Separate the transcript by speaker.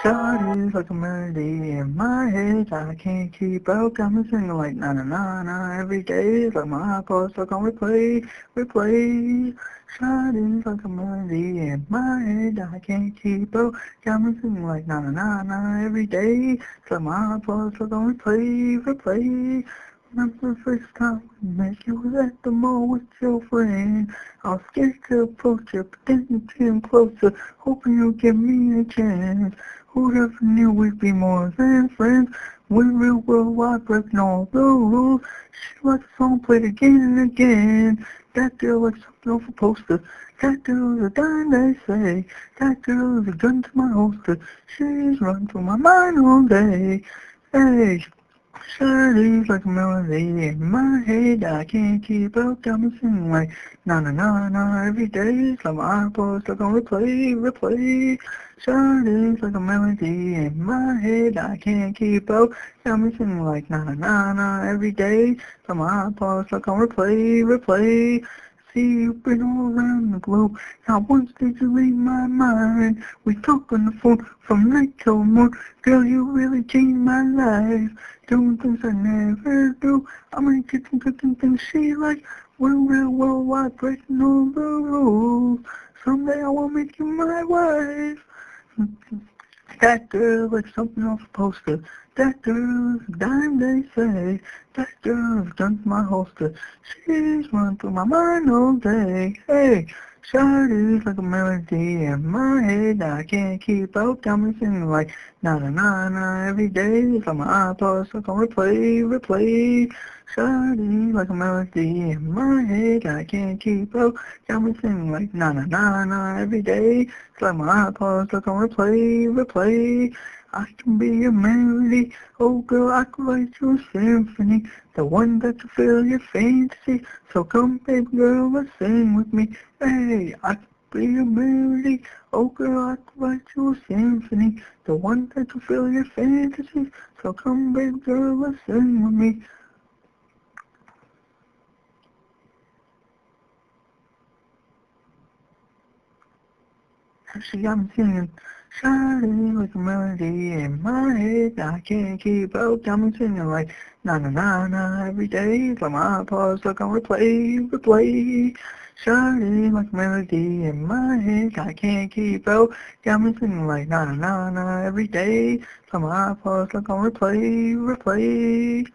Speaker 1: Shawty's like a melody in my head I can't keep out. Got me singing like na na na na every day. It's like my iPod stuck on replay, replay. Shawty's like a melody in my head I can't keep out. Got me singing like na na na na every day. It's like my iPod stuck on replay, replay. Remember the first time we met, you was at the mall with your friend. I was scared to approach you, but then you came closer, hoping you'd give me a chance. Who'd ever knew we'd be more than friends? We real worldwide breaking all the rules. She likes the song played again and again. That girl like something off a poster. That girl's a dime, they say. That girl's a gun to my holster. She's run through my mind all day. Hey. Shawty's like a melody in my head I can't keep up, got me singing like na na na na every day. It's like my iPod stuck on replay, replay. Shawty's like a melody in my head I can't keep up, got me singing like na na na na every day. It's like my iPod stuck on replay, replay. See, you've been all around the globe. Not once did you read my mind. We talk on the phone from night till morning. Girl, you really changed my life. Doing things I never do. I'm in the kitchen cooking things she like. We're real worldwide breaking all the rules. Someday I will make you my wife. That girl like something off a poster. That girl's a dime, they say. That girl's gun to my holster. She's run through my mind all day. Hey, Shawty's like a melody in my head I can't keep out. Got me singing like na na na na every day. It's like my iPod stuck on replay, replay. Shawty's like a melody in my head I can't keep out. Got me singing like na na na na every day. It's like my iPod stuck on replay, replay. I can be a melody, oh girl, I can write you a symphony, the one that can fill your fantasy. So come, baby girl, let's sing with me. Hey, I can be a melody, oh girl, I can write you a symphony, the one that can fill your fantasy. So come, baby girl, let's sing with me. She got me singing, Shawty like a melody in my head I can't keep up, got me singing like na na na na every day. It's like my iPod stuck on replay, replay. Shawty like a melody in my head I can't keep up, got me singing like na na na na every day. It's like my iPod stuck on replay, replay.